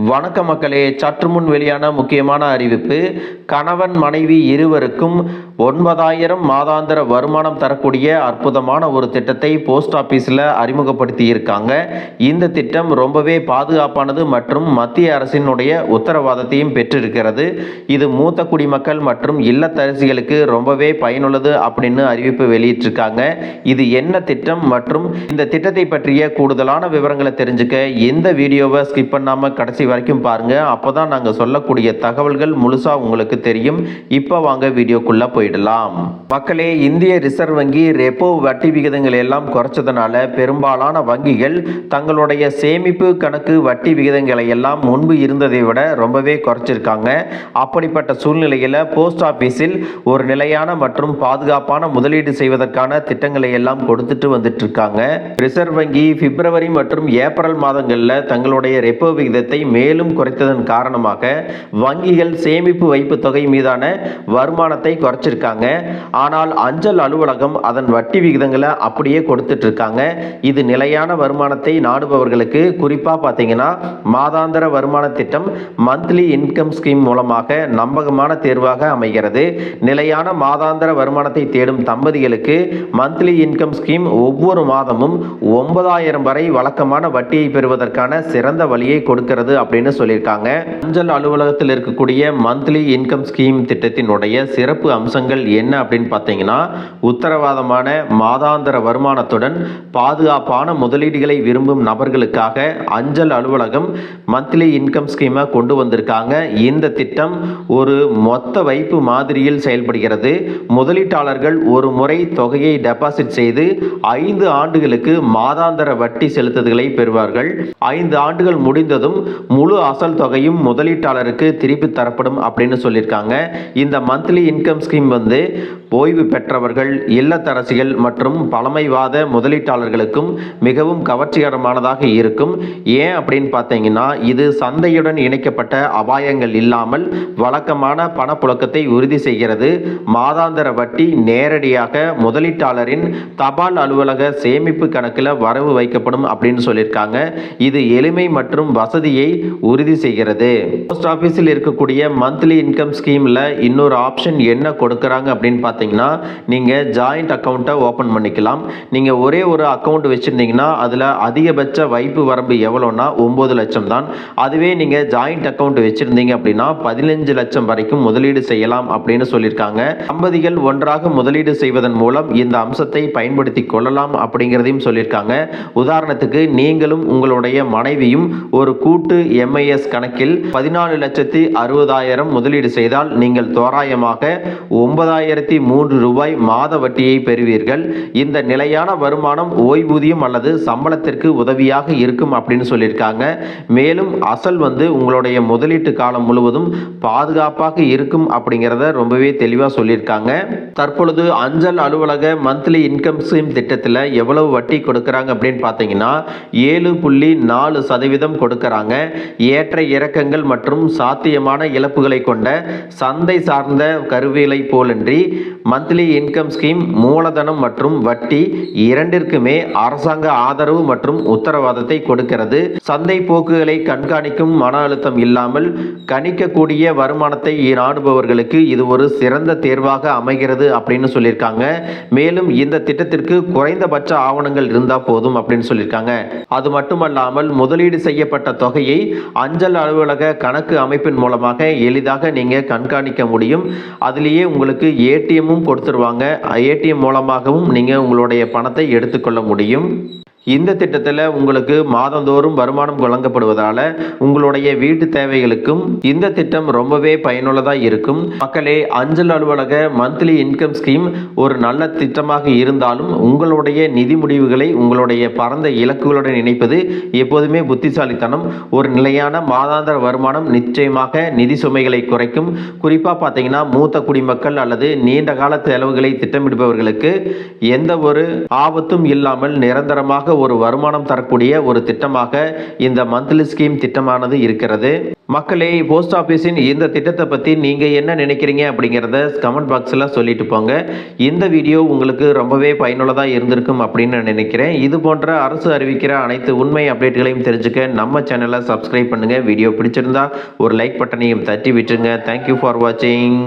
வணக்க மக்களே, சற்று முன் வெளியான முக்கியமான அறிவிப்பு. கணவன் மனைவி இருவருக்கும் 9,000 மாதாந்திர வருமானம் தரக்கூடிய அற்புதமான ஒரு திட்டத்தை போஸ்ட் ஆபீஸில் அறிமுகப்படுத்தி இருக்காங்க. இந்த திட்டம் ரொம்பவே பாதுகாப்பானது மற்றும் மத்திய அரசினுடைய உத்தரவாதத்தையும் பெற்றிருக்கிறது. இது மூத்த குடிமக்கள் மற்றும் இல்லத்தரசிகளுக்கு ரொம்பவே பயனுள்ளது அப்படின்னு அறிவிப்பு வெளியிட்டிருக்காங்க. இது என்ன திட்டம் மற்றும் இந்த திட்டத்தை பற்றிய கூடுதலான விவரங்களை தெரிஞ்சுக்க இந்த வீடியோவை ஸ்கிப் பண்ணாம கடைசி வரைக்கும் பாருங்க. அப்போதான் நாங்க சொல்லக்கூடிய தகவல்கள் முழுசா உங்களுக்கு தெரியும். இப்போ வாங்க வீடியோக்குள்ள போயிடலாம். மக்களே, இந்திய ரிசர்வ் வங்கி ரெப்போ வட்டி விகிதங்கள் எல்லாம் குறைச்சதுனால பெரும்பாலான வங்கிகள் தங்களுடைய சேமிப்பு கணக்கு வட்டி விகிதங்களை எல்லாம் முன்பு இருந்ததை விட ரொம்பவே குறைச்சிருக்காங்க. அப்படிப்பட்ட சூழ்நிலையில் போஸ்ட் ஆபீஸில் ஒரு நிலையான மற்றும் பாதுகாப்பான முதலீடு செய்வதற்கான திட்டங்களை எல்லாம் கொடுத்துட்டு வந்துட்டு இருக்காங்க. ரிசர்வ் வங்கி பிப்ரவரி மற்றும் ஏப்ரல் மாதங்களில் தங்களுடைய ரெப்போ விகிதத்தை மேலும் குறைத்ததன் காரணமாக வங்கிகள் சேமிப்பு வைப்பு தொகை மீதான வருமானத்தை குறைச்சிருக்காங்க. ஆனால் அஞ்சல் அலுவலகம் அதன் வட்டி விகிதங்களை அப்படியே கொடுத்துட்டு இருக்காங்க. இது நிலையான வருமானத்தை நாடுபவர்களுக்கு குறிப்பாக பார்த்தீங்கன்னா மாதாந்திர வருமான திட்டம் மந்த்லி இன்கம் ஸ்கீம் மூலமாக நம்பகமான தேர்வாக அமைகிறது. நிலையான மாதாந்திர வருமானத்தை தேடும் தம்பதிகளுக்கு மந்த்லி இன்கம் ஸ்கீம் ஒவ்வொரு மாதமும் 9,000 வரை வழக்கமான வட்டியை பெறுவதற்கான சிறந்த வழியை கொடுக்கிறது அப்படின்னு சொல்லியிருக்காங்க. அஞ்சல் அலுவலகத்தில் இருக்கக்கூடிய மந்த்லி இன்கம் ஸ்கீம் திட்டத்தினுடைய சிறப்பு அம்சங்கள் என்ன அப்படின்னு பார்த்தீங்கன்னா, உத்தரவாதமான மாதாந்திர வருமானத்துடன் பாதுகாப்பான முதலீடுகளை விரும்பும் நபர்களுக்காக அஞ்சல் அலுவலகம் மந்த்லி இன்கம் ஸ்கீமை கொண்டு வந்திருக்காங்க. இந்த திட்டம் ஒரு மொத்த வைப்பு மாதிரியில் செயல்படுகிறது. முதலீட்டாளர்கள் ஒரு முறை தொகையை டெபாசிட் செய்து 5 ஆண்டுகளுக்கு மாதாந்திர வட்டி செலுத்துதல்களை பெறுவார்கள். 5 ஆண்டுகள் முடிந்ததும் முழு அசல் தொகையும் முதலீட்டாளருக்கு திருப்பி தரப்படும் அப்படின்னு சொல்லியிருக்காங்க. இந்த மந்த்லி இன்கம் ஸ்கீம் ஓய்வு பெற்றவர்கள், இல்லத்தரசிகள் மற்றும் பழமைவாத முதலீட்டாளர்களுக்கும் மிகவும் கவர்ச்சிகரமானதாக இருக்கும். ஏன் அப்படின்னு பார்த்தீங்கன்னா, இது சந்தையுடன் இணைக்கப்பட்ட அபாயங்கள் இல்லாமல் வழக்கமான பணப்புழக்கத்தை உறுதி செய்கிறது. மாதாந்திர வட்டி நேரடியாக முதலீட்டாளரின் தபால் அலுவலக சேமிப்பு கணக்கில் வரவு வைக்கப்படும் அப்படின்னு சொல்லியிருக்காங்க. இது எளிமை மற்றும் வசதியை உறுதி செய்கிறது. போஸ்ட் ஆபீஸில் இருக்கக்கூடிய மந்த்லி இன்கம் ஸ்கீம்ல இன்னொரு ஆப்ஷன் என்ன கொடுக்கறாங்க அப்படின்னு பார்த்தீங்கன்னா, நீங்க ஜாயிண்ட் அக்கவுண்ட்டை ஓபன் பண்ணிக்கலாம். நீங்க ஒரே ஒரு அக்கவுண்ட் வச்சிருந்தீங்கன்னா அதுல அதிகபட்ச வைப்பு வரம்பு எவ்வளோனா 9 லட்சம் தான். அதுவே நீங்க ஜாயிண்ட் அக்கவுண்ட் வச்சிருந்தீங்க அப்படின்னா 15 லட்சம் வரைக்கும் முதலீடு செய்யலாம் அப்படின்னு சொல்லியிருக்காங்க. தம்பதிகள் ஒன்றாக முதலீடு செய்வதன் மூலம் இந்த அம்சத்தை பயன்படுத்தி கொள்ளலாம் அப்படிங்கிறதையும் சொல்லியிருக்காங்க. உதாரணத்துக்கு, நீங்களும் உங்களுடைய மனைவியும் ஒரு கூட்டு எம்ஐஎஸ் கணக்கில் 14,60,000 முதலீடு செய்தால் நீங்கள் தோராயமாக 9,003 ரூபாய் மாத வட்டியை பெறுவீர்கள். இந்த நிலையான வருமானம் ஓய்வூதியம் அல்லது சம்பளத்திற்கு உதவியாக இருக்கும் அப்படின்னு சொல்லியிருக்காங்க. மேலும் அசல் உங்களுடைய முதலீட்டு காலம் முழுவதும் பாதுகாப்பாக இருக்கும் அப்படிங்கிறத ரொம்பவே தெளிவாக சொல்லியிருக்காங்க. தற்பொழுது அஞ்சல் அலுவலக மந்த்லி இன்கம் ஸ்கீம் திட்டத்தில் எவ்வளவு வட்டி கொடுக்கறாங்க அப்படின்னு பார்த்தீங்கன்னா 7.4% கொடுக்கறாங்க. ஏற்ற இறக்கங்கள் மற்றும் சாத்தியமான இழப்புகளை கொண்ட சந்தை சார்ந்த கருவிகளை போலன்றி மந்த்லி இன்கம் ஸ்கீம் மூலதனம் மற்றும் வட்டி இரண்டிற்குமே அரசாங்க ஆதரவு மற்றும் உத்தரவாதத்தை கொடுக்கிறது. சந்தை போக்குகளை கண்காணிக்கும் மன அழுத்தம் இல்லாமல் கணிக்கக்கூடிய வருமானத்தை நாடுபவர்களுக்கு இது ஒரு சிறந்த தேர்வாக அமைகிறது அப்படின்னு சொல்லியிருக்காங்க. மேலும் இந்த திட்டத்திற்கு குறைந்தபட்ச ஆவணங்கள் இருந்தா போதும் அப்படின்னு சொல்லியிருக்காங்க. அது மட்டுமல்லாமல் முதலீடு செய்யப்பட்ட தொகையை அஞ்சல் அலுவலக கணக்கு அமைப்பின் மூலமாக எளிதாக நீங்க கண்காணிக்க முடியும். அதிலேயே உங்களுக்கு ஏடிஎம்மும் கொடுத்துருவாங்க. ஏடிஎம் மூலமாகவும் நீங்க உங்களுடைய பணத்தை எடுத்துக்கொள்ள முடியும். இந்த திட்டத்தில் உங்களுக்கு மாதந்தோறும் வருமானம் வழங்கப்படுவதால உங்களுடைய வீட்டு தேவைகளுக்கும் இந்த திட்டம் ரொம்பவே பயனுள்ளதாக இருக்கும். மக்களே, அஞ்சல் அலுவலக மந்த்லி இன்கம் ஸ்கீம் ஒரு நல்ல திட்டமாக இருந்தாலும் உங்களுடைய நிதி முடிவுகளை உங்களுடைய பரந்த இலக்குகளுடன் இணைப்பது எப்போதுமே புத்திசாலித்தனம். ஒரு நிலையான மாதாந்திர வருமானம் நிச்சயமாக நிதி சுமைகளை குறைக்கும். குறிப்பாக பார்த்தீங்கன்னா, மூத்த குடிமக்கள் அல்லது நீண்ட கால செலவுகளை திட்டமிடுபவர்களுக்கு எந்த ஒரு ஆபத்தும் இல்லாமல் நிரந்தரமாக ஒரு வருமானம் தரக்கூடிய ஒரு திட்டமாக இந்த மந்த்லி ஸ்கீம் திட்டமானது இருக்கிறது. மக்களே, போஸ்ட் ஆஃபீஸின் இந்த திட்டத்தை பற்றி நீங்கள் என்ன நினைக்கிறீங்க அப்படிங்கிறத கமெண்ட் பாக்ஸில் சொல்லிட்டு போங்க. இந்த வீடியோ உங்களுக்கு ரொம்பவே பயனுள்ளதாக இருந்திருக்கும் அப்படின்னு நான் நினைக்கிறேன். இது போன்ற அரசு அறிவிக்கிற அனைத்து உண்மை அப்டேட்டுகளையும் தெரிஞ்சுக்க நம்ம சேனலை சப்ஸ்கிரைப் பண்ணுங்கள். வீடியோ பிடிச்சிருந்தா ஒரு லைக் பட்டனையும் தட்டி விட்டுருங்க. தேங்க்யூ ஃபார் வாட்சிங்.